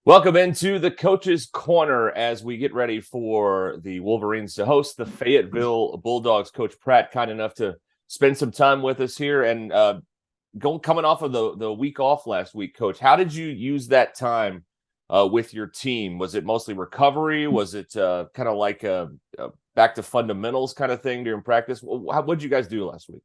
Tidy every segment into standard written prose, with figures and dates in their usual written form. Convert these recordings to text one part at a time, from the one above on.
Welcome into the Coach's Corner as we get ready for the Wolverines to host the Fayetteville Bulldogs. Coach Pratt, kind enough to spend some time with us here, and coming off of the week off last week, Coach. How did you use that time with your team? Was it mostly recovery? Was it kind of like a back to fundamentals kind of thing during practice? What did you guys do last week?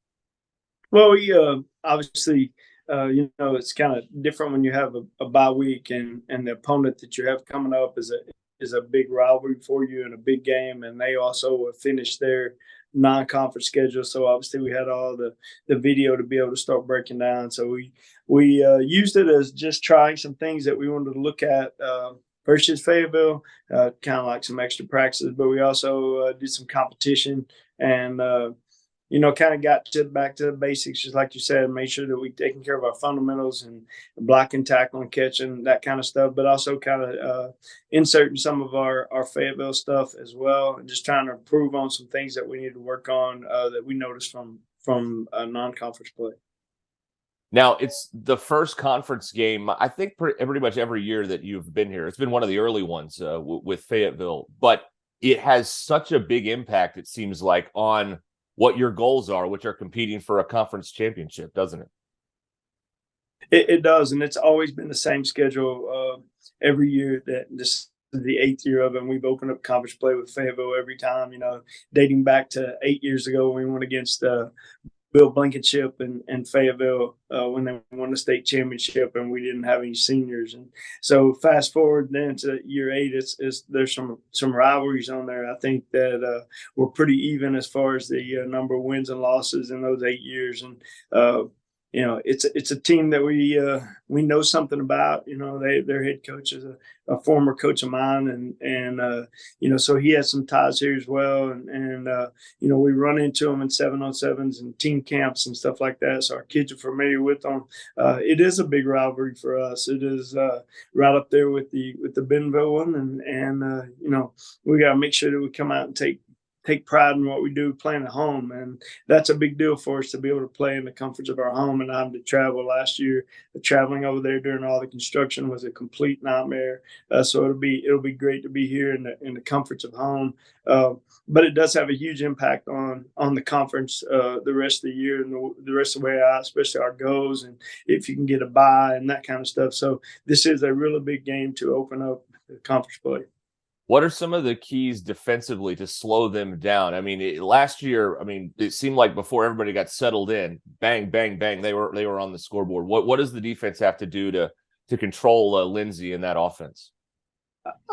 Well, we obviously, it's kind of different when you have a bye week and the opponent that you have coming up is a big rivalry for you and a big game, and they also finished their non-conference schedule. So obviously, we had all the video to be able to start breaking down. So we used it as just trying some things that we wanted to look at. Versus Fayetteville, kind of like some extra practices, but we also did some competition and kind of got back to the basics, just like you said, made sure that we taking care of our fundamentals and blocking, tackling, catching, that kind of stuff, but also kind of inserting some of our Fayetteville stuff as well, and just trying to improve on some things that we need to work on that we noticed from non-conference play. Now, it's the first conference game, I think, pretty much every year that you've been here. It's been one of the early ones with Fayetteville, but it has such a big impact, it seems like, on what your goals are, which are competing for a conference championship, doesn't it? It does, and it's always been the same schedule every year. That this is the eighth year of it, and we've opened up conference play with Fayetteville every time. Dating back to 8 years ago when we went against Bill Blankenship and Fayetteville when they won the state championship, and we didn't have any seniors. And so fast forward then to year 8, there's some rivalries on there. I think that we're pretty even as far as the number of wins and losses in those 8 years. And it's a team that we know something about. Their head coach is a former coach of mine, and so he has some ties here as well. And we run into them in 7-on-7s and team camps and stuff like that. So our kids are familiar with them. It is a big rivalry for us. It is right up there with the Bentonville one, and we got to make sure that we come out and take pride in what we do playing at home. And that's a big deal for us to be able to play in the comforts of our home and not have to travel. Last year, traveling over there during all the construction was a complete nightmare. So it'll be great to be here in the comforts of home. But it does have a huge impact on the conference the rest of the year and the rest of the way out, especially our goals and if you can get a bye and that kind of stuff. So this is a really big game to open up the conference play. What are some of the keys defensively to slow them down? I mean, last year, it seemed like before everybody got settled in, bang, bang, bang, they were on the scoreboard. What does the defense have to do to control Lindsay in that offense?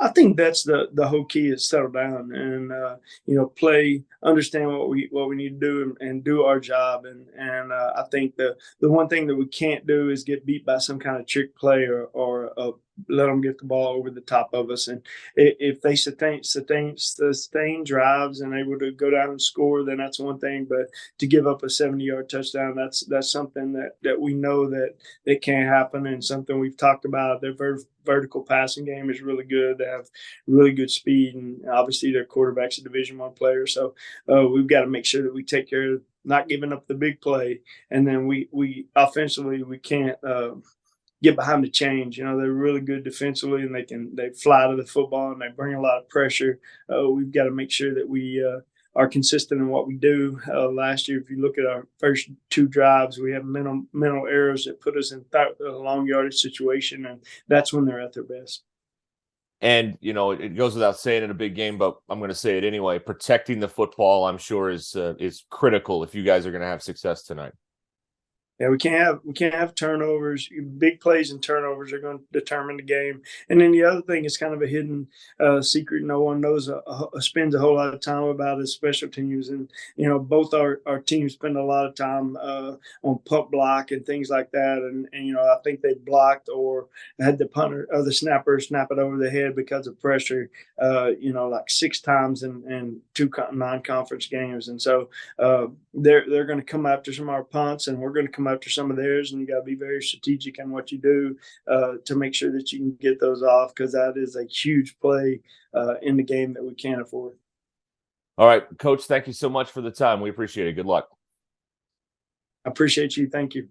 I think that's the whole key is settle down and play, understand what we need to do and do our job. And I think the one thing that we can't do is get beat by some kind of trick play or let them get the ball over the top of us. And if they sustain drives and able to go down and score, then that's one thing. But to give up a 70-yard touchdown, that's something that we know that can't happen, and something we've talked about. Their vertical passing game is really good. They have really good speed, and obviously their quarterback's a Division I player. So we've got to make sure that we take care of not giving up the big play, and then we offensively we can't get behind the change. They're really good defensively, and they fly to the football and they bring a lot of pressure. We've got to make sure that we are consistent in what we do. Last year, if you look at our first 2 drives, we have mental errors that put us in a long yardage situation, and that's when they're at their best. And it goes without saying in a big game, but I'm going to say it anyway. Protecting the football, I'm sure, is critical if you guys are going to have success tonight. Yeah, we can't have turnovers. Big plays and turnovers are going to determine the game. And then the other thing is kind of a hidden secret no one knows spends a whole lot of time about is special teams. And both our teams spend a lot of time on punt block and things like that. And I think they blocked or had the punter or the snapper snap it over the head because of pressure. Like 6 times in 2 non-conference games. And so they're going to come after some of our punts, and we're going to come after some of theirs, and you got to be very strategic in what you do to make sure that you can get those off, because that is a huge play in the game that we can't afford. All right, Coach, thank you so much for the time. We appreciate it. Good luck. I appreciate you. Thank you.